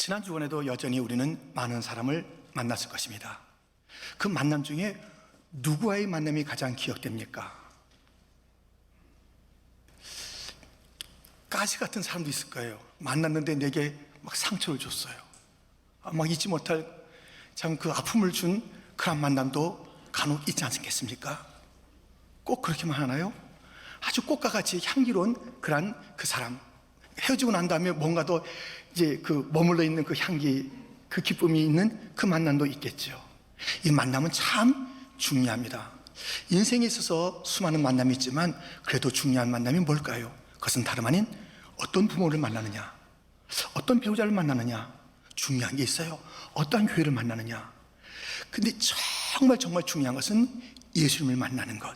지난 주간에도 여전히 우리는 많은 사람을 만났을 것입니다. 그 만남 중에 누구와의 만남이 가장 기억됩니까? 가시 같은 사람도 있을 거예요. 만났는데 내게 막 상처를 줬어요. 막 잊지 못할 참 그 아픔을 준 그런 만남도 간혹 있지 않겠습니까? 꼭 그렇게만 하나요? 아주 꽃과 같이 향기로운 그런 그 사람, 헤어지고 난 다음에 뭔가 더 이제 그 머물러 있는 그 향기, 그 기쁨이 있는 그 만남도 있겠죠. 이 만남은 참 중요합니다. 인생에 있어서 수많은 만남이 있지만 그래도 중요한 만남이 뭘까요? 그것은 다름 아닌 어떤 부모를 만나느냐, 어떤 배우자를 만나느냐, 중요한 게 있어요. 어떤 교회를 만나느냐. 근데 정말 중요한 것은 예수님을 만나는 것.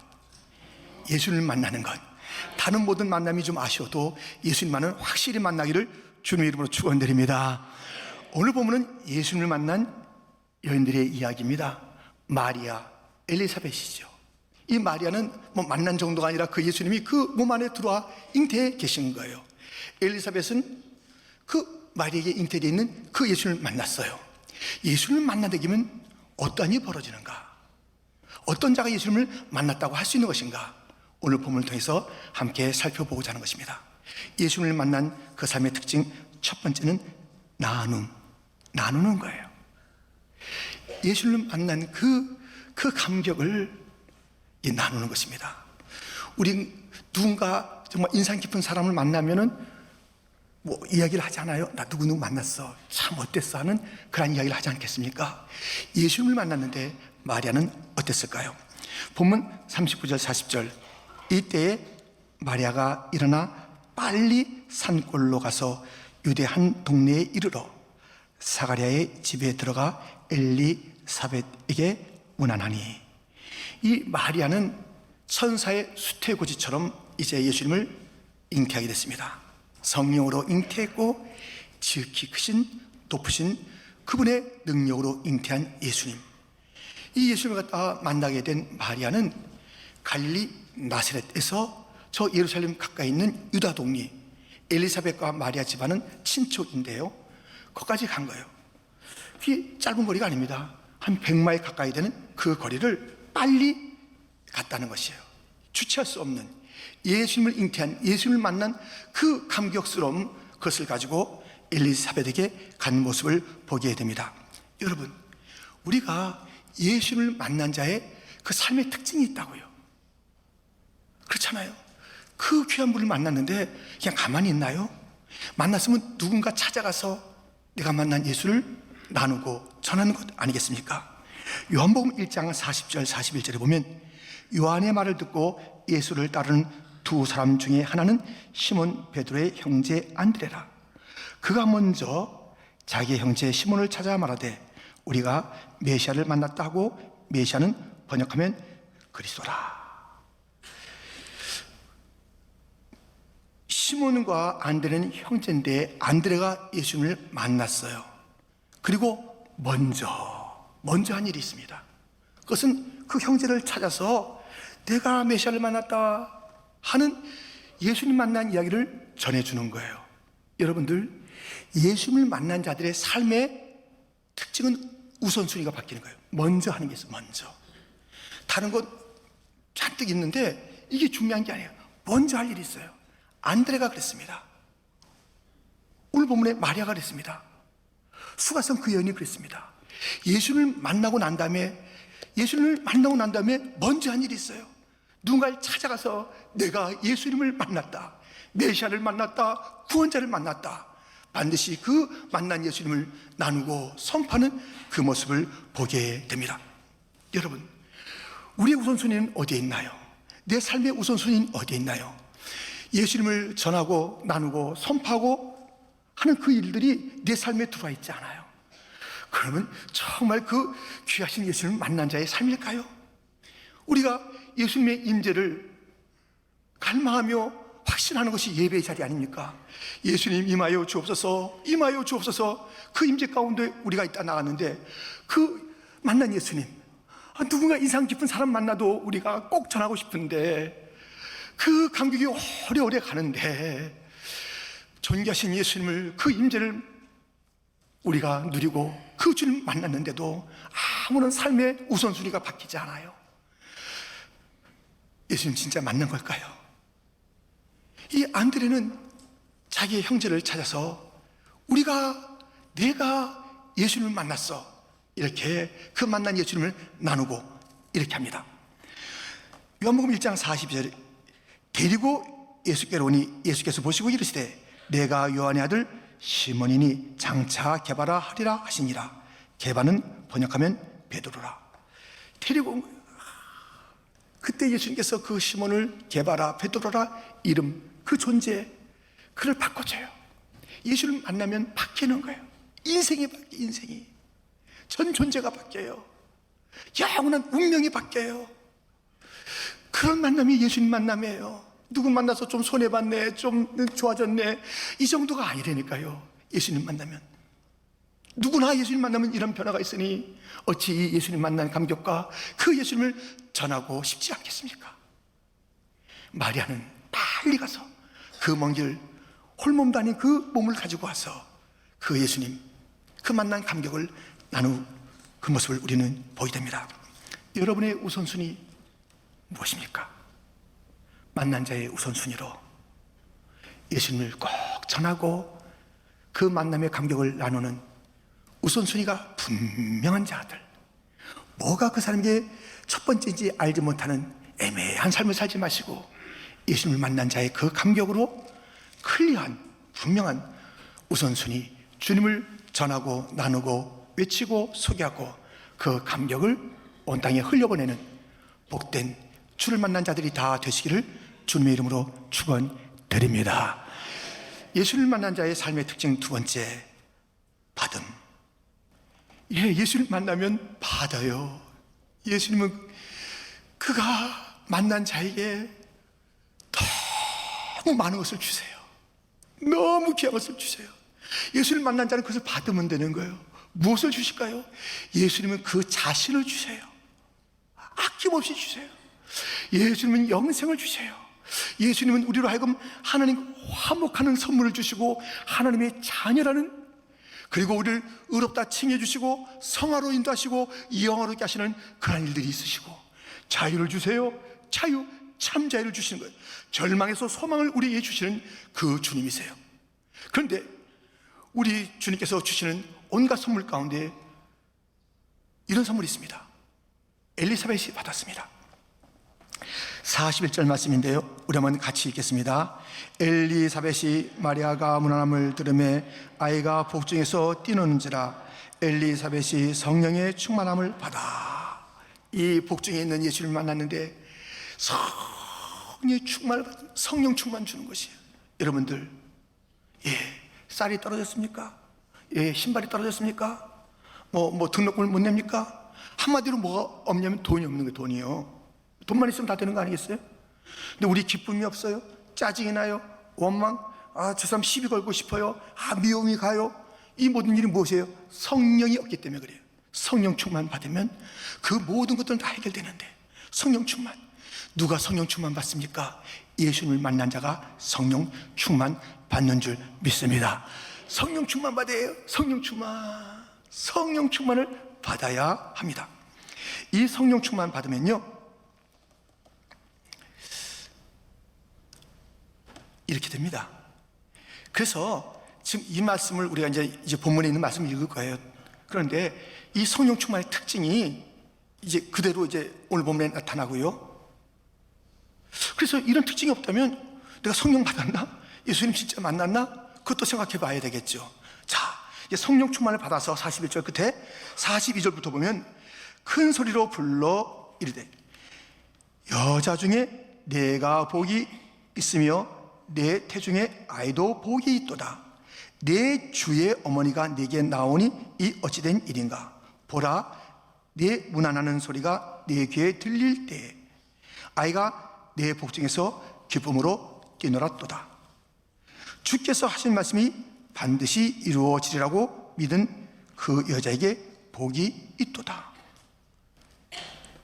예수님을 만나는 것. 다른 모든 만남이 좀 아쉬워도 예수님만은 확실히 만나기를 주님의 이름으로 축원드립니다. 오늘 보면은 예수님을 만난 여인들의 이야기입니다. 마리아, 엘리사벳이죠. 이 마리아는 뭐 만난 정도가 아니라 그 예수님이 그 몸 안에 들어와 잉태해 계신 거예요. 엘리사벳은 그 마리아에게 잉태되어 있는 그 예수님을 만났어요. 예수님을 만나게 되면 어떠한 일이 벌어지는가? 어떤 자가 예수님을 만났다고 할 수 있는 것인가? 오늘 본문을 통해서 함께 살펴보고자 하는 것입니다. 예수님을 만난 그 삶의 특징 첫 번째는 나누는 거예요. 예수님을 만난 그 감격을 나누는 것입니다. 우리 누군가 정말 인상 깊은 사람을 만나면은 뭐 이야기를 하지 않아요? 나 누구 만났어. 참 어땠어? 하는 그런 이야기를 하지 않겠습니까? 예수님을 만났는데 마리아는 어땠을까요? 본문 39절 40절 이때에 마리아가 일어나 빨리 산골로 가서 유대 한 동네에 이르러 사가랴의 집에 들어가 엘리사벳에게 문안하니, 이 마리아는 천사의 수태고지처럼 이제 예수님을 잉태하게 됐습니다. 성령으로 잉태했고 지극히 크신 높으신 그분의 능력으로 잉태한 예수님, 이 예수님을 갖다 만나게 된 마리아는 갈릴리 나사렛에서 저 예루살렘 가까이 있는 유다 동리 엘리사벳과 마리아 집안은 친척인데요, 거기까지 간 거예요. 그게 짧은 거리가 아닙니다. 한 100마일 가까이 되는 그 거리를 빨리 갔다는 것이에요. 주체할 수 없는 예수님을 잉태한, 예수님을 만난 그 감격스러움, 그것을 가지고 엘리사벳에게 간 모습을 보게 됩니다. 여러분, 우리가 예수님을 만난 자의 그 삶의 특징이 있다고요. 그렇잖아요. 그 귀한 분을 만났는데 그냥 가만히 있나요? 만났으면 누군가 찾아가서 내가 만난 예수를 나누고 전하는 것 아니겠습니까? 요한복음 1장 40절 41절에 보면 요한의 말을 듣고 예수를 따르는 두 사람 중에 하나는 시몬 베드로의 형제 안드레라. 그가 먼저 자기의 형제 시몬을 찾아 말하되 우리가 메시아를 만났다 하고, 메시아는 번역하면 그리스도라. 시몬과 안드레는 형제인데 안드레가 예수님을 만났어요. 그리고 먼저 한 일이 있습니다. 그것은 그 형제를 찾아서 내가 메시아를 만났다 하는 예수님 만난 이야기를 전해주는 거예요. 여러분들, 예수님을 만난 자들의 삶의 특징은 우선순위가 바뀌는 거예요. 먼저 하는 게 있어요. 먼저. 다른 것 잔뜩 있는데 이게 중요한 게 아니에요. 먼저 할 일이 있어요. 안드레가 그랬습니다. 오늘 본문에 마리아가 그랬습니다. 수가성 그 여인이 그랬습니다. 예수님을 만나고 난 다음에 먼저 한 일이 있어요. 누군가를 찾아가서 내가 예수님을 만났다, 메시아를 만났다, 구원자를 만났다, 반드시 그 만난 예수님을 나누고 선포하는 그 모습을 보게 됩니다. 여러분, 우리의 우선순위는 어디에 있나요? 내 삶의 우선순위는 어디에 있나요? 예수님을 전하고 나누고 선포하고 하는 그 일들이 내 삶에 들어와 있지 않아요. 그러면 정말 그 귀하신 예수님을 만난 자의 삶일까요? 우리가 예수님의 임재를 갈망하며 확신하는 것이 예배의 자리 아닙니까? 예수님 임하여 주옵소서, 임하여 주옵소서. 그 임재 가운데 우리가 있다 나갔는데 그 만난 예수님, 누군가 인상 깊은 사람 만나도 우리가 꼭 전하고 싶은데 그 감격이 오래오래 가는데 존귀하신 예수님을, 그 임재를 우리가 누리고 그 주님을 만났는데도 아무런 삶의 우선순위가 바뀌지 않아요. 예수님 진짜 만난 걸까요? 이 안드레는 자기의 형제를 찾아서 내가 예수님을 만났어, 이렇게 그 만난 예수님을 나누고 이렇게 합니다. 요한복음 1장 42절에 데리고 예수께로 오니 예수께서 보시고 이르시되 내가 요한의 아들 시몬이니 장차 게바라 하리라 하시니라. 게바는 번역하면 베드로라. 데리고 온 거예요. 그때 예수님께서 그 시몬을 게바라, 베드로라 이름, 그 존재, 그를 바꿔줘요. 예수를 만나면 바뀌는 거예요. 인생이 바뀌어요. 인생이 전 존재가 바뀌어요. 영원한 운명이 바뀌어요. 그런 만남이 예수님 만남이에요. 누구 만나서 좀 손해봤네, 좀 좋아졌네, 이 정도가 아니라니까요. 예수님 만나면, 누구나 예수님 만나면 이런 변화가 있으니 어찌 이 예수님 만난 감격과 그 예수님을 전하고 싶지 않겠습니까? 마리아는 빨리 가서 그 먼 길 홀몸도 아닌 그 몸을 가지고 와서 그 예수님, 그 만난 감격을 나누 그 모습을 우리는 보게 됩니다. 여러분의 우선순위 무엇입니까? 만난 자의 우선순위로 예수님을 꼭 전하고 그 만남의 감격을 나누는 우선순위가 분명한 자들, 뭐가 그 사람에게 첫 번째인지 알지 못하는 애매한 삶을 살지 마시고 예수님을 만난 자의 그 감격으로 클리어한 분명한 우선순위, 주님을 전하고 나누고 외치고 소개하고 그 감격을 온 땅에 흘려보내는 복된 주를 만난 자들이 다 되시기를 주님의 이름으로 축원드립니다. 예수를 만난 자의 삶의 특징 두 번째, 받음. 예수를 만나면 받아요. 예수님은 그가 만난 자에게 너무 많은 것을 주세요. 너무 귀한 것을 주세요. 예수를 만난 자는 그것을 받으면 되는 거예요. 무엇을 주실까요? 예수님은 그 자신을 주세요. 아낌없이 주세요. 예수님은 영생을 주세요. 예수님은 우리로 하여금 하나님 화목하는 선물을 주시고 하나님의 자녀라는, 그리고 우리를 의롭다 칭해 주시고 성화로 인도하시고 영화롭게 하시는 그런 일들이 있으시고 자유를 주세요. 자유, 참 자유를 주시는 거예요. 절망에서 소망을 우리에게 주시는 그 주님이세요. 그런데 우리 주님께서 주시는 온갖 선물 가운데 이런 선물이 있습니다. 엘리사벳이 받았습니다. 41절 말씀인데요, 우리 한번 같이 읽겠습니다. 엘리사벳이 마리아가 문안함을 들으매 아이가 복중에서 뛰노는지라. 엘리사벳이 성령의 충만함을 받아. 이 복중에 있는 예수를 만났는데 성령 충만 주는 것이에요. 여러분들, 쌀이 떨어졌습니까? 신발이 떨어졌습니까? 등록금을 못 냅니까? 한마디로 뭐가 없냐면 돈이 없는 거예요. 돈이요. 돈만 있으면 다 되는 거 아니겠어요? 근데 우리 기쁨이 없어요. 짜증이 나요. 원망, 저 사람 시비 걸고 싶어요. 미움이 가요. 이 모든 일이 무엇이에요? 성령이 없기 때문에 그래요. 성령 충만 받으면 그 모든 것들은 다 해결되는데, 성령 충만, 누가 성령 충만 받습니까? 예수님을 만난 자가 성령 충만 받는 줄 믿습니다. 성령 충만 받아야, 성령 충만을 받아야 합니다. 이 성령 충만 받으면요, 이렇게 됩니다. 그래서 지금 이 말씀을 우리가 이제 본문에 있는 말씀을 읽을 거예요. 그런데 이 성령 충만의 특징이 이제 그대로 이제 오늘 본문에 나타나고요. 그래서 이런 특징이 없다면 내가 성령 받았나? 예수님 진짜 만났나? 그것도 생각해 봐야 되겠죠. 자, 이제 성령 충만을 받아서 41절 끝에 42절부터 보면 큰 소리로 불러 이르되 여자 중에 내가 복이 있으며 내 태중에 아이도 복이 있도다. 내 주의 어머니가 내게 나오니 이 어찌된 일인가? 보라, 내 문안하는 소리가 내 귀에 들릴 때에 아이가 내 복중에서 기쁨으로 뛰놀았도다. 주께서 하신 말씀이 반드시 이루어지리라고 믿은 그 여자에게 복이 있도다.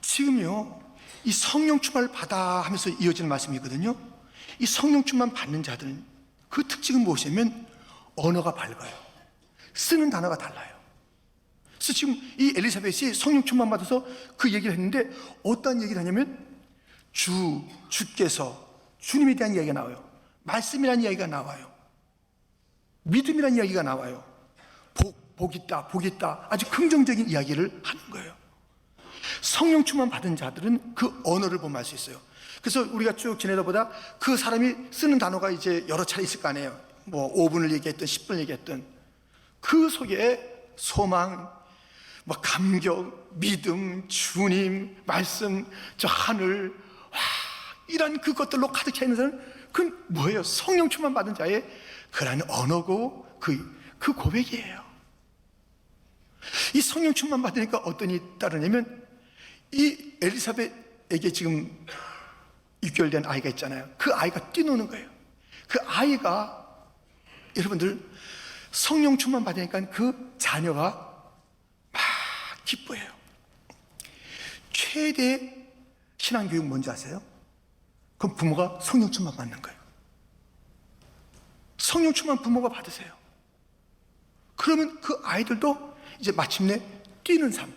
지금요, 이 성령 충만을 받아 하면서 이어지는 말씀이거든요. 이 성령 충만 받는 자들은 그 특징은 무엇이냐면 언어가 밝아요. 쓰는 단어가 달라요. 그래서 지금 이 엘리사벳이 성령 충만 받아서 그 얘기를 했는데 어떤 얘기를 하냐면 주께서, 주님에 대한 이야기가 나와요. 말씀이라는 이야기가 나와요. 믿음이라는 이야기가 나와요. 복 있다. 아주 긍정적인 이야기를 하는 거예요. 성령 충만 받은 자들은 그 언어를 보면 알 수 있어요. 그래서 우리가 쭉 지내다 보다 그 사람이 쓰는 단어가 이제 여러 차례 있을 거 아니에요. 뭐 5분을 얘기했든 10분을 얘기했든 그 속에 소망, 뭐 감격, 믿음, 주님, 말씀, 저 하늘, 이런 그것들로 가득 차 있는 사람은 그건 뭐예요? 성령 충만 받은 자의 그런 언어고 그 고백이에요. 이 성령 충만 받으니까 어떤 일이 따르냐면 이 엘리사벳에게 지금 6개월 된 아이가 있잖아요. 그 아이가 뛰노는 거예요. 그 아이가, 여러분들, 성령 충만 받으니까 그 자녀가 막 기뻐해요. 최대 신앙교육 뭔지 아세요? 그럼 부모가 성령 충만 받는 거예요. 성령 충만 부모가 받으세요. 그러면 그 아이들도 이제 마침내 뛰는 삶,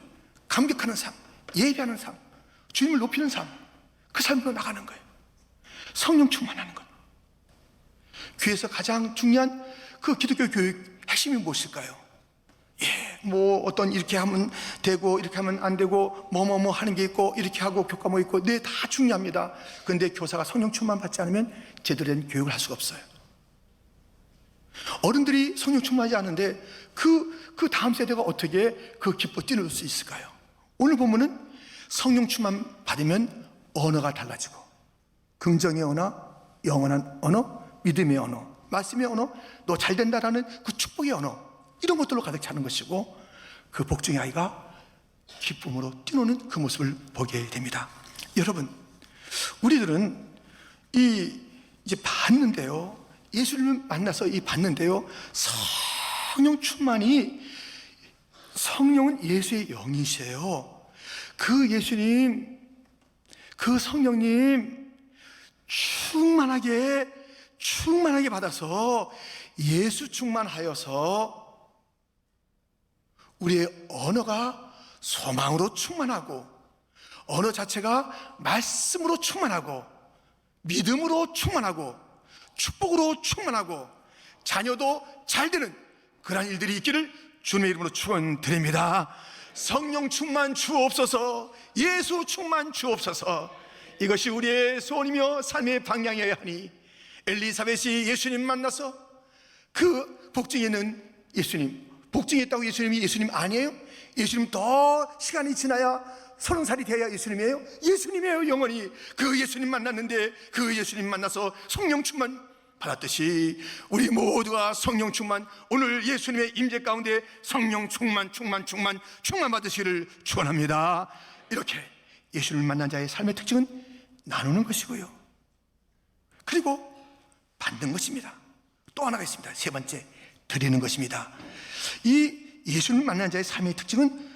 감격하는 삶, 예배하는 삶, 주님을 높이는 삶, 그 삶으로 나가는 거예요. 성령 충만하는 것. 교회에서 가장 중요한 그 기독교 교육 핵심이 무엇일까요? 뭐 어떤 이렇게 하면 되고 이렇게 하면 안 되고 뭐뭐뭐 하는 게 있고 이렇게 하고 교과 뭐 있고, 네, 다 중요합니다. 그런데 교사가 성령 충만 받지 않으면 제대로 된 교육을 할 수가 없어요. 어른들이 성령 충만하지 않은데 그 다음 세대가 어떻게 그 기뻐 뛰놀 수 있을까요? 오늘 보면은 성령 충만 받으면 언어가 달라지고, 긍정의 언어, 영원한 언어, 믿음의 언어, 말씀의 언어, 너 잘 된다라는 그 축복의 언어, 이런 것들로 가득 차는 것이고, 그 복중의 아이가 기쁨으로 뛰노는 그 모습을 보게 됩니다. 여러분, 우리들은 이제 봤는데요, 예수님을 만나서 봤는데요, 성령 충만이, 성령은 예수의 영이세요. 그 예수님, 그 성령님 충만하게 받아서 예수 충만하여서 우리의 언어가 소망으로 충만하고, 언어 자체가 말씀으로 충만하고, 믿음으로 충만하고, 축복으로 충만하고, 자녀도 잘 되는 그러한 일들이 있기를 주님의 이름으로 축원드립니다. 성령 충만 주옵소서, 예수 충만 주옵소서. 이것이 우리의 소원이며 삶의 방향이어야 하니, 엘리사벳이 예수님 만나서 그 복중에 있는 예수님, 복중에 있다고 예수님이 예수님 아니에요? 예수님 더 시간이 지나야 30살이 돼야 예수님이에요? 예수님이에요. 영원히 그 예수님 만났는데, 그 예수님 만나서 성령 충만 받았듯이 우리 모두가 성령 충만, 오늘 예수님의 임재 가운데 성령 충만 받으시기를 축원합니다. 이렇게 예수님을 만난 자의 삶의 특징은 나누는 것이고요, 그리고 받는 것입니다. 또 하나가 있습니다. 세 번째, 드리는 것입니다. 이 예수님을 만난 자의 삶의 특징은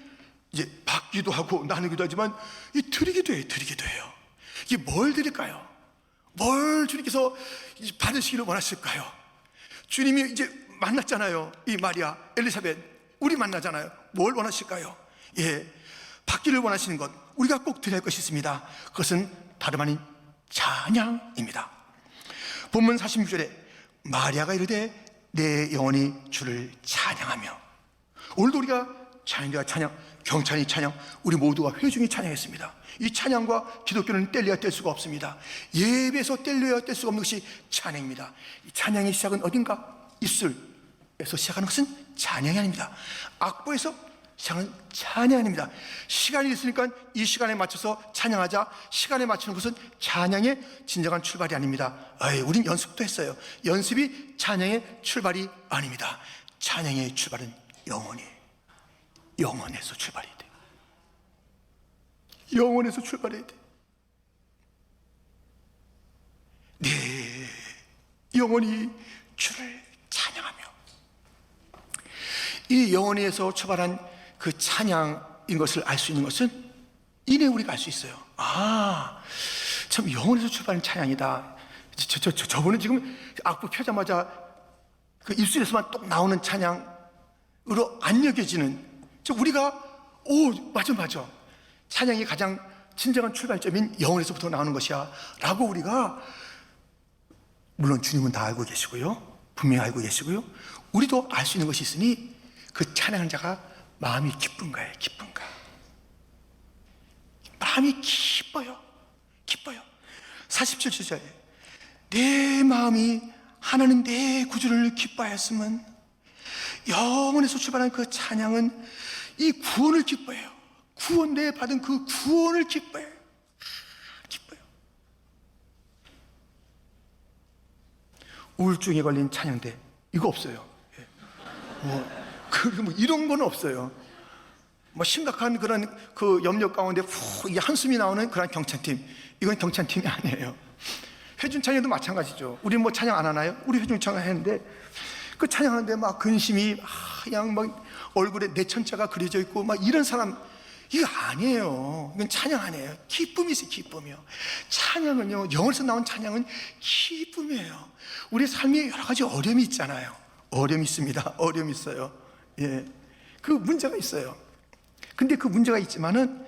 이제 받기도 하고 나누기도 하지만 드리기도 해요. 이게 뭘 드릴까요? 뭘 주님께서 받으시기를 원하실까요? 주님이 이제 만났잖아요. 이 마리아, 엘리사벳, 우리 만나잖아요. 뭘 원하실까요? 받기를 원하시는 것, 우리가 꼭 드려야 할 것이 있습니다. 그것은 다름 아닌 찬양입니다. 본문 46절에 마리아가 이르되 내 영혼이 주를 찬양하며, 오늘도 우리가 찬양과 찬양, 경찬이 찬양, 우리 모두가 회중이 찬양했습니다. 이 찬양과 기독교는 뗄래야 뗄 수가 없습니다. 예배에서 뗄래야 뗄 수가 없는 것이 찬양입니다. 이 찬양의 시작은 어딘가? 입술에서 시작하는 것은 찬양이 아닙니다. 악보에서 시작은 찬양이 아닙니다. 시간이 있으니까 이 시간에 맞춰서 찬양하자, 시간에 맞추는 것은 찬양의 진정한 출발이 아닙니다. 우린 연습도 했어요. 연습이 찬양의 출발이 아닙니다. 찬양의 출발은 영원에서 출발해야 돼요. 영원에서 출발해야 돼요. 네, 영원히 주를 찬양하며, 이 영원에서 출발한 그 찬양인 것을 알 수 있는 것은 이내 우리가 알 수 있어요. 참 영원에서 출발한 찬양이다. 저분은 지금 악보 펴자마자 그 입술에서만 똑 나오는 찬양, 안 여겨지는, 우리가 맞아 찬양이 가장 진정한 출발점인 영혼에서부터 나오는 것이야 라고 우리가, 물론 주님은 다 알고 계시고요, 분명히 알고 계시고요, 우리도 알 수 있는 것이 있으니 그 찬양하는 자가 마음이 기쁜 거예요. 마음이 기뻐요. 47절에 내 마음이 하나님 내 구주를 기뻐하였으면, 영혼에서 출발한 그 찬양은 이 구원을 기뻐해요. 구원, 내 받은 그 구원을 기뻐해요. 우울증에 걸린 찬양대 이거 없어요. 뭐 이런 건 없어요. 뭐 심각한 그런 그 염려 가운데 이게 한숨이 나오는 그런 경찬팀, 이건 경찬팀이 아니에요. 회중 찬양도 마찬가지죠. 우리 뭐 찬양 안 하나요? 우리 회중 찬양 했는데 그 찬양하는데 막 근심이 그냥 막 얼굴에 내천자가 그려져 있고 막 이런 사람, 이거 아니에요. 이건 찬양 아니에요. 기쁨이세요. 기쁨이요. 찬양은요, 영어에서 나온 찬양은 기쁨이에요. 우리 삶에 여러 가지 어려움이 있잖아요. 어려움이 있습니다. 어려움이 있어요. 예, 그 문제가 있어요. 근데 그 문제가 있지만은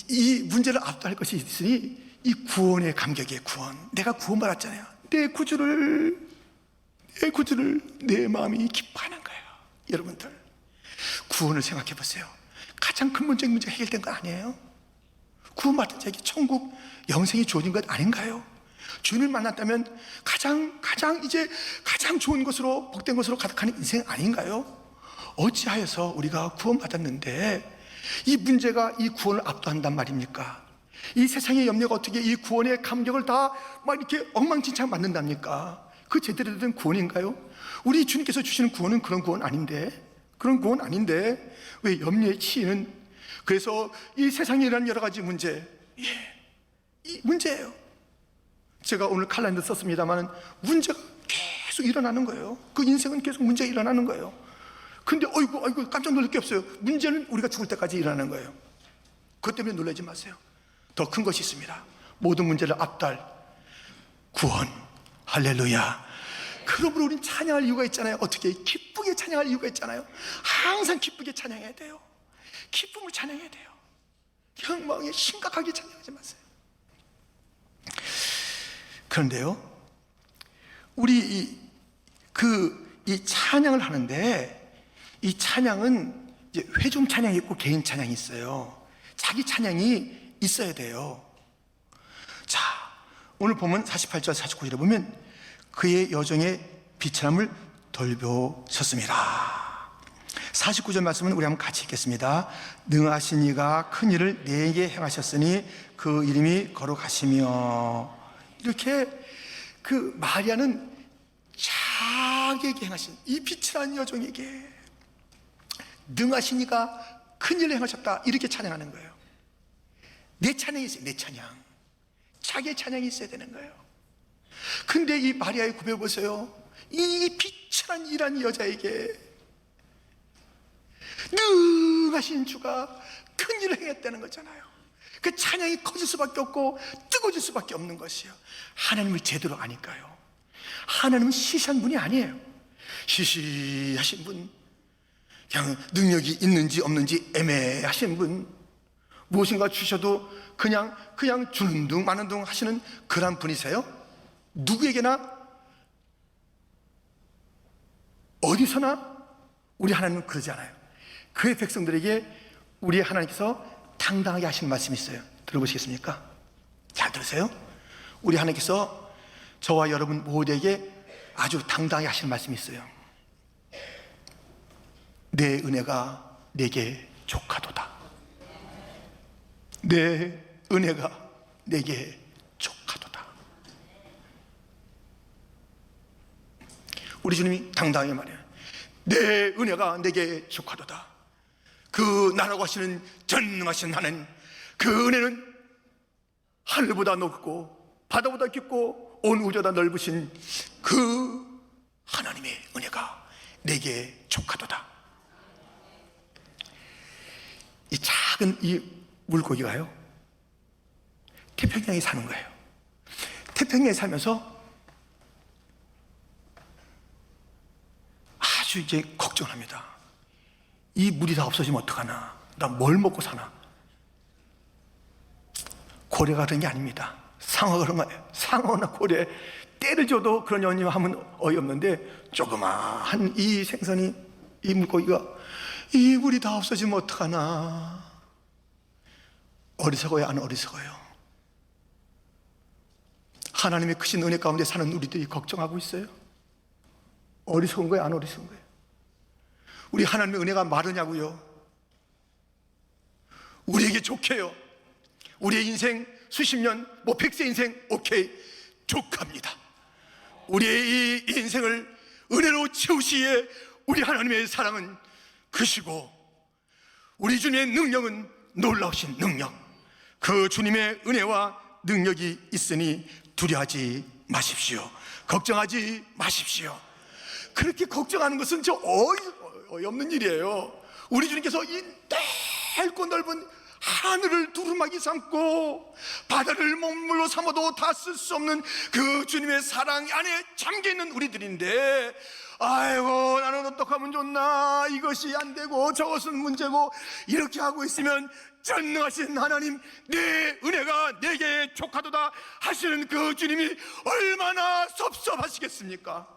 이 문제를 압도할 것이 있으니 이 구원의 감격이에요. 구원. 내가 구원받았잖아요. 내 구주를 내 마음이 기뻐하는 거예요. 여러분들, 구원을 생각해 보세요. 가장 근본적인 문제가 해결된 거 아니에요? 구원받은 자에게 천국 영생이 주어진 것 아닌가요? 주님을 만났다면 가장 좋은 것으로, 복된 것으로 가득하는 인생 아닌가요? 어찌하여서 우리가 구원받았는데 이 문제가 이 구원을 압도한단 말입니까? 이 세상의 염려가 어떻게 이 구원의 감격을 다 막 이렇게 엉망진창 만든답니까? 그 제대로 된 구원인가요? 우리 주님께서 주시는 구원은 그런 구원 아닌데, 왜 염려에 치이는, 그래서 이 세상에 일어난 여러 가지 문제, 이 문제예요. 제가 오늘 칼럼도 썼습니다만 문제가 계속 일어나는 거예요. 그 인생은 계속 문제가 일어나는 거예요. 근데 어이구 깜짝 놀랄 게 없어요. 문제는 우리가 죽을 때까지 일어나는 거예요. 그것 때문에 놀라지 마세요. 더 큰 것이 있습니다. 모든 문제를 압도할 구원. 할렐루야. 그러므로 우리는 찬양할 이유가 있잖아요. 어떻게? 기쁘게 찬양할 이유가 있잖아요. 항상 기쁘게 찬양해야 돼요. 기쁨을 찬양해야 돼요. 영광에 심각하게 찬양하지 마세요. 그런데요, 우리 이 찬양을 하는데, 이 찬양은 이제 회중 찬양이 있고 개인 찬양이 있어요. 자기 찬양이 있어야 돼요. 자, 오늘 보면 48절 49절에 보면 그의 여정의 비천함을 돌보셨습니다. 49절 말씀은 우리 한번 같이 읽겠습니다. 능하신 이가 큰 일을 내게 행하셨으니 그 이름이 거룩하시며. 이렇게 그 마리아는 자기에게 행하신 이 비천한 여종에게 능하신 이가 큰 일을 행하셨다, 이렇게 찬양하는 거예요. 내 찬양이 있어요. 내 찬양. 자기의 찬양이 있어야 되는 거예요. 근데 이 마리아의 고백을 보세요. 이 비천한 일한 여자에게 능하신 주가 큰 일을 행했다는 거잖아요. 그 찬양이 커질 수밖에 없고 뜨거워질 수밖에 없는 것이요. 하나님을 제대로 아니까요. 하나님은 시시한 분이 아니에요. 시시하신 분, 그냥 능력이 있는지 없는지 애매하신 분, 무엇인가 주셔도 그냥 주는 둥 마는 둥 하시는 그런 분이세요. 누구에게나 어디서나 우리 하나님은 그러지 않아요. 그의 백성들에게 우리 하나님께서 당당하게 하시는 말씀이 있어요. 들어보시겠습니까? 잘 들으세요. 우리 하나님께서 저와 여러분 모두에게 아주 당당하게 하시는 말씀이 있어요. 내 은혜가 내게 족하도다. 내 은혜가 내게 족하도다. 우리 주님이 당당하게 말해요. 내 은혜가 내게 족하도다. 그 나라고 하시는 전능하신 하나님, 그 은혜는 하늘보다 높고 바다보다 깊고 온 우주보다 넓으신 그 하나님의 은혜가 내게 족하도다. 이 작은 이 물고기가요, 태평양에 사는 거예요. 태평양에 살면서 아주 이제 걱정합니다. 이 물이 다 없어지면 어떡하나? 나 뭘 먹고 사나? 고래가 그런 게 아닙니다. 상어가 그런 거예요. 상어나 고래 때를 줘도 그런 연임 하면 어이없는데, 조그마한 이 생선이, 이 물고기가 이 물이 다 없어지면 어떡하나? 어리석어요, 안 어리석어요? 하나님의 크신 은혜 가운데 사는 우리들이 걱정하고 있어요? 어리석은 거예요, 안 어리석은 거예요? 우리 하나님의 은혜가 마르냐고요? 우리에게 좋게요. 우리의 인생 수십 년, 100세 인생, 오케이, 족합니다. 우리의 이 인생을 은혜로 채우시기에 우리 하나님의 사랑은 크시고, 우리 주님의 능력은 놀라우신 능력, 그 주님의 은혜와 능력이 있으니 두려워하지 마십시오. 걱정하지 마십시오. 그렇게 걱정하는 것은 저 어이없는 일이에요. 우리 주님께서 이 넓고 넓은 하늘을 두루마기 삼고 바다를 먹물로 삼아도 다 쓸 수 없는 그 주님의 사랑 안에 잠겨있는 우리들인데, 아이고 나는 어떡하면 좋나, 이것이 안 되고 저것은 문제고, 이렇게 하고 있으면 전능하신 하나님, 내 은혜가 내게 족하도다 하시는 그 주님이 얼마나 섭섭하시겠습니까?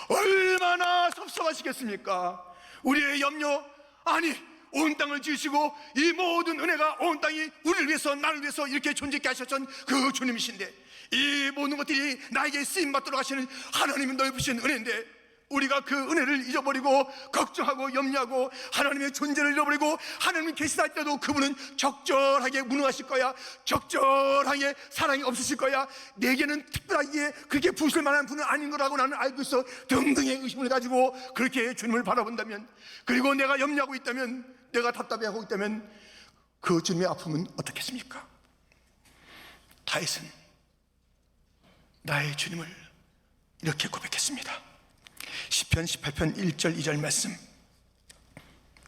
얼마나 섭섭하시겠습니까? 우리의 염려, 아니 온 땅을 지으시고 이 모든 은혜가 온 땅이 우리를 위해서, 나를 위해서 이렇게 존재케 하셨던 그 주님이신데, 이 모든 것들이 나에게 쓰임받도록 하시는 하나님의 넓으신 은혜인데, 우리가 그 은혜를 잊어버리고 걱정하고 염려하고 하나님의 존재를 잃어버리고, 하나님이 계시다 할때도 그분은 적절하게 무능하실 거야, 적절하게 사랑이 없으실 거야, 내게는 특별하게 그렇게 부으실 만한 분은 아닌 거라고 나는 알고 있어 등등의 의심을 가지고 그렇게 주님을 바라본다면, 그리고 내가 염려하고 있다면, 내가 답답해하고 있다면, 그 주님의 아픔은 어떻겠습니까? 다윗은 나의 주님을 이렇게 고백했습니다. 시편 18편 1절 2절 말씀,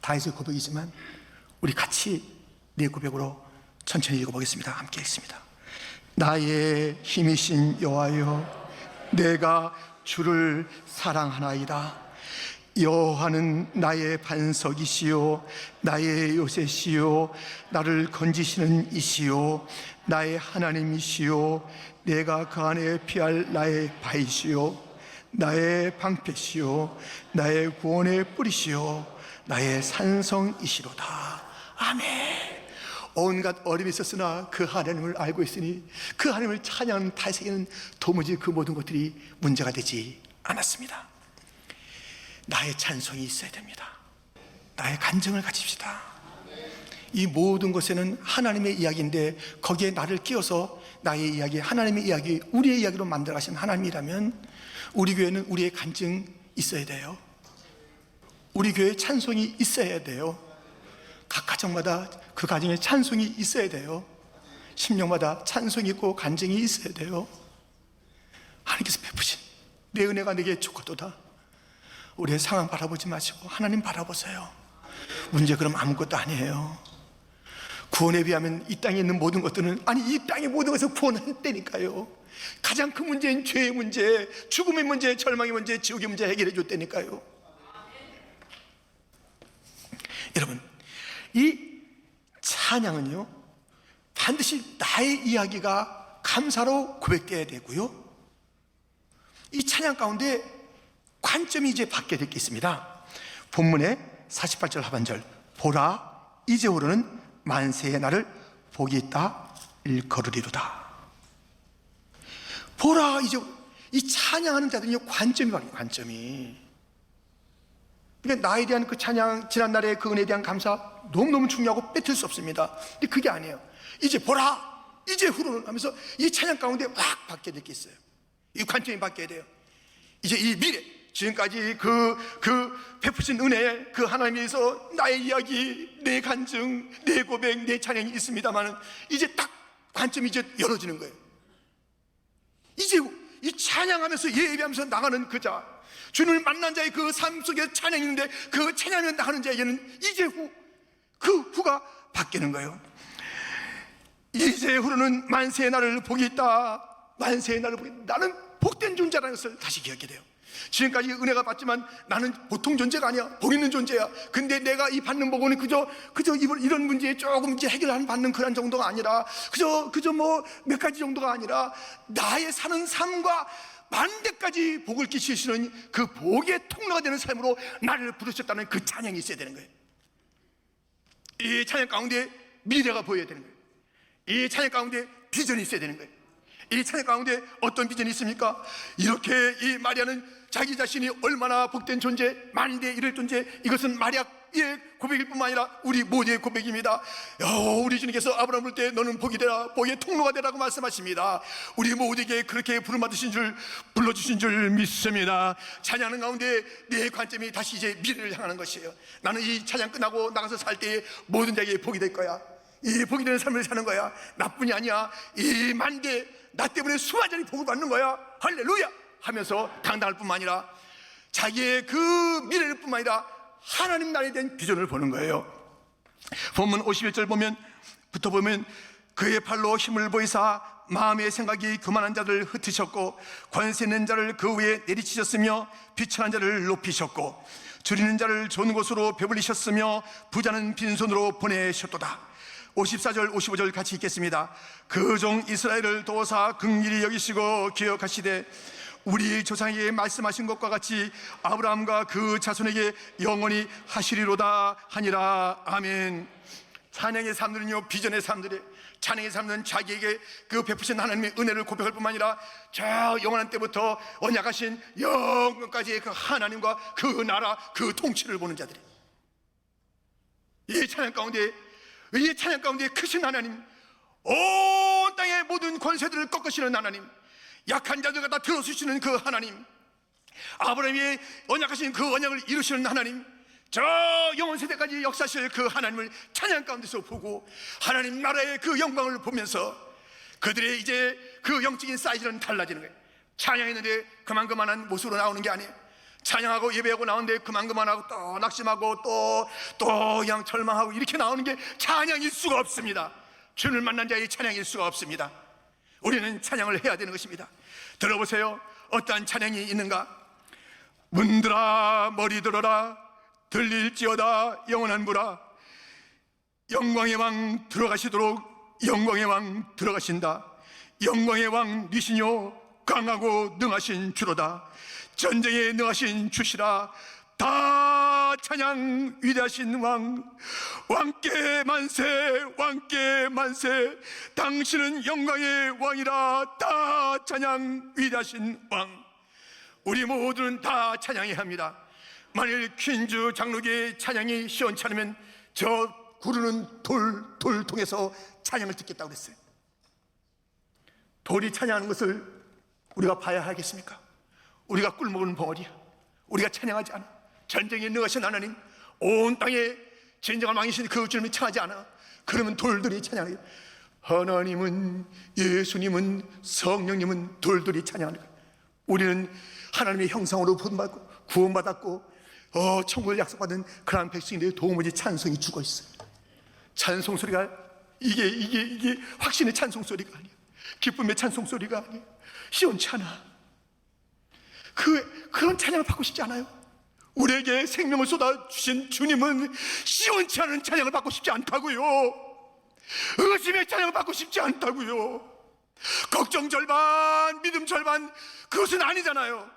다윗의 고백이지만 우리 같이 내 고백으로 천천히 읽어보겠습니다. 함께 읽습니다. 나의 힘이신 여호와여, 내가 주를 사랑하나이다. 여호와는 나의 반석이시요 나의 요새시요 나를 건지시는 이시요 나의 하나님이시요 내가 그 안에 피할 나의 바위시요 나의 방패시요 나의 구원의 뿌리시요 나의 산성이시로다. 아멘. 온갖 어려움이 있었으나 그 하나님을 알고 있으니 그 하나님을 찬양하는 다윗에게는 도무지 그 모든 것들이 문제가 되지 않았습니다. 나의 찬송이 있어야 됩니다. 나의 간증을 가집시다. 이 모든 것에는 하나님의 이야기인데, 거기에 나를 끼워서 나의 이야기, 하나님의 이야기, 우리의 이야기로 만들어 가신 하나님이라면, 우리 교회는 우리의 간증 있어야 돼요. 우리 교회에 찬송이 있어야 돼요. 각 가정마다 그 가정에 찬송이 있어야 돼요. 심령마다 찬송이 있고 간증이 있어야 돼요. 하나님께서 베푸신 내 은혜가 내게 족하도다. 우리의 상황 바라보지 마시고 하나님 바라보세요. 문제 그럼 아무것도 아니에요. 구원에 비하면 이 땅에 있는 모든 것들은, 아니 이 땅의 모든 것을 구원했다니까요. 가장 큰 문제인 죄의 문제, 죽음의 문제, 절망의 문제, 지옥의 문제 해결해 줬다니까요. 여러분, 이 찬양은요 반드시 나의 이야기가 감사로 고백되어야 되고요, 이 찬양 가운데 관점이 이제 받게 될 게 있습니다. 본문의 48절 하반절, 보라 이제 오르는 만세의 날을 복이 있다 일컬으리로다. 보라 이제, 이 찬양하는 자들이 관점이 바뀌어요. 관점이. 그러니까 나에 대한 그 찬양, 지난날의 그 은혜에 대한 감사 너무너무 중요하고 뺏을 수 없습니다. 근데 그게 아니에요. 이제 보라 이제 후로는 하면서 이 찬양 가운데 확 받게 될 게 있어요. 이 관점이 바뀌어야 돼요. 이제 이 미래, 지금까지 그 베푸신 은혜, 그 하나님에서 나의 이야기, 내 간증, 내 고백, 내 찬양이 있습니다만, 이제 딱 관점이 이제 열어지는 거예요. 이제 이 찬양하면서 예배하면서 나가는 그 자, 주님을 만난 자의 그 삶 속에 찬양이 있는데, 그 찬양을 나가는 자에게는 이제 그 후가 바뀌는 거예요. 이제 후로는 만세의 날을 복이 있다. 만세의 날을 복이 있다. 나는 복된 존재라는 것을 다시 기억하게 돼요. 지금까지 은혜가 받지만 나는 보통 존재가 아니야. 복 있는 존재야. 근데 내가 이 받는 복은 그저 이런 문제에 조금 이제 해결하는 받는 그런 정도가 아니라 그저 뭐 몇 가지 정도가 아니라 나의 사는 삶과 만대까지 복을 끼치시는 그 복의 통로가 되는 삶으로 나를 부르셨다는 그 찬양이 있어야 되는 거예요. 이 찬양 가운데 미래가 보여야 되는 거예요. 이 찬양 가운데 비전이 있어야 되는 거예요. 이 찬양 가운데 어떤 비전이 있습니까? 이렇게 이 마리아는 자기 자신이 얼마나 복된 존재, 만대에 이를 존재, 이것은 마리아의 고백일 뿐만 아니라 우리 모두의 고백입니다. 우리 주님께서 아브라함을 볼 때 너는 복이 되라, 복의 통로가 되라고 말씀하십니다. 우리 모두에게 그렇게 불러주신 줄 믿습니다. 찬양하는 가운데 내 관점이 다시 이제 미래를 향하는 것이에요. 나는 이 찬양 끝나고 나가서 살 때에 모든 자에게 복이 될 거야. 이 복이 되는 삶을 사는 거야. 나뿐이 아니야. 이 만대, 나 때문에 수많은 자들이 복을 받는 거야. 할렐루야 하면서 당당할 뿐만 아니라 자기의 그 미래를 뿐만 아니라 하나님 나라에 대한 비전을 보는 거예요. 본문 51절 부터 보면 그의 팔로 힘을 보이사 마음의 생각이 교만한 자를 흩으셨고 권세 있는 자를 그 위에 내리치셨으며 비천한 자를 높이셨고 줄이는 자를 좋은 곳으로 배불리셨으며 부자는 빈손으로 보내셨도다. 54절 55절 같이 읽겠습니다. 그 종 이스라엘을 도우사 긍휼히 여기시고 기억하시되 우리 조상에게 말씀하신 것과 같이 아브라함과 그 자손에게 영원히 하시리로다 하니라. 아멘. 찬양의 삶들은요, 비전의 삶들이, 찬양의 삶은 자기에게 그 베푸신 하나님의 은혜를 고백할 뿐만 아니라 저 영원한 때부터 언약하신 영원까지의 그 하나님과 그 나라, 그 통치를 보는 자들이, 이 찬양 가운데 크신 하나님, 온 땅의 모든 권세들을 꺾으시는 하나님, 약한 자들 갖다 들어주시는 그 하나님, 아브라함이 언약하신 그 언약을 이루시는 하나님, 저 영원 세대까지 역사하실 그 하나님을 찬양 가운데서 보고 하나님 나라의 그 영광을 보면서 그들의 이제 그 영적인 사이즈는 달라지는 거예요. 찬양했는데 그만한 모습으로 나오는 게 아니에요. 찬양하고 예배하고 나오는데 그만하고 또 낙심하고 또 그냥 절망하고 이렇게 나오는 게 찬양일 수가 없습니다. 주를 만난 자의 찬양일 수가 없습니다. 우리는 찬양을 해야 되는 것입니다. 들어보세요. 어떠한 찬양이 있는가? 문들아 머리 들어라, 들릴지어다 영원한 무라. 영광의 왕 들어가시도록 영광의 왕 들어가신다. 영광의 왕 니시뇨 강하고 능하신 주로다. 전쟁에 능하신 주시라. 다 찬양 위대하신 왕, 왕께 만세, 왕께 만세. 당신은 영광의 왕이라. 다 찬양 위대하신 왕. 우리 모두는 다 찬양해야 합니다. 만일 퀸즈 장로교의 찬양이 시원찮으면 저 구르는 돌 통해서 찬양을 듣겠다고 그랬어요. 돌이 찬양하는 것을 우리가 봐야 하겠습니까? 우리가 꿀먹은 벙어리야. 우리가 찬양하지 않아. 전쟁에 능하신 하나님, 온 땅에 진정한 왕이신 그 주님이 찬양하지 않아. 그러면 돌들이 찬양해요. 하나님은, 예수님은, 성령님은 돌들이 찬양하는 거예요. 우리는 하나님의 형상으로 구원받았고 천국을 약속받은 그런 백성인데 도무지 찬송이 죽어있어요. 찬송 소리가 이게 확신의 찬송 소리가 아니에요. 기쁨의 찬송 소리가 아니에요. 시원치 않아. 그런 찬양을 받고 싶지 않아요. 우리에게 생명을 쏟아주신 주님은 시원치 않은 찬양을 받고 싶지 않다고요. 의심의 찬양을 받고 싶지 않다고요. 걱정 절반, 믿음 절반, 그것은 아니잖아요.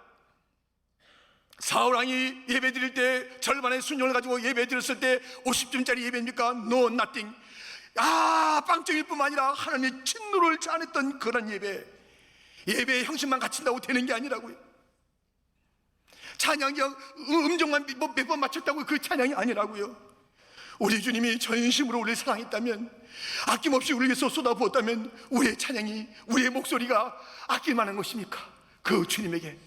사울왕이 예배 드릴 때 절반의 순종을 가지고 예배 드렸을 때 50점짜리 예배입니까? No, nothing. 빵점일 뿐만 아니라 하나님의 진노를 자아냈던 그런 예배의 형식만 갖춘다고 되는 게 아니라고요. 찬양이 음정만 몇 번 맞췄다고 그 찬양이 아니라고요. 우리 주님이 전심으로 우리를 사랑했다면, 아낌없이 우리 위해서 쏟아부었다면 우리의 찬양이, 우리의 목소리가 아낄만한 것입니까? 그 주님에게.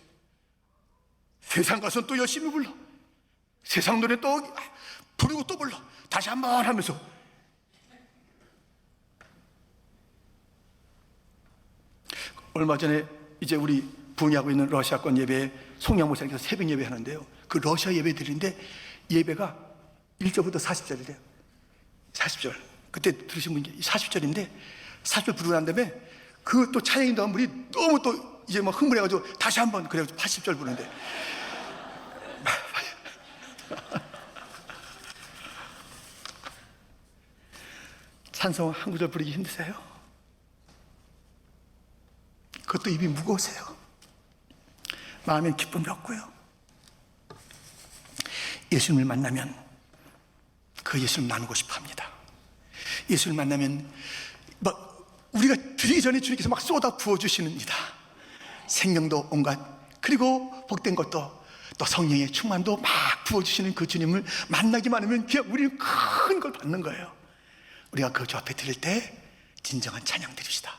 세상 가서 또 열심히 불러, 세상 노래 또 부르고 또 불러, 다시 한번 하면서. 얼마 전에 이제 우리 부흥하고 있는 러시아권 예배에 송양 목사님께서 새벽 예배 하는데요, 그 러시아 예배 드리는데 예배가 1절부터 40절이래요. 40절. 그때 들으신 분이 40절인데 40절 부르고 난 다음에 그 또 찬양이 나온 분이 너무 또 이제 막 흥분해가지고 다시 한번 그래가지고 80절 부르는데 찬송 한 구절 부르기 힘드세요? 그것도 입이 무거우세요? 마음엔 기쁨이 없고요. 예수님을 만나면 그 예수님을 나누고 싶어 합니다. 예수를 만나면 막 우리가 드리기 전에 주님께서 막 쏟아 부어주시는니다. 생명도 온갖, 그리고 복된 것도, 또 성령의 충만도 막 부어주시는 그 주님을 만나기만 하면 그냥 우리는 큰 걸 받는 거예요. 우리가 그 주 앞에 드릴 때 진정한 찬양 드립시다.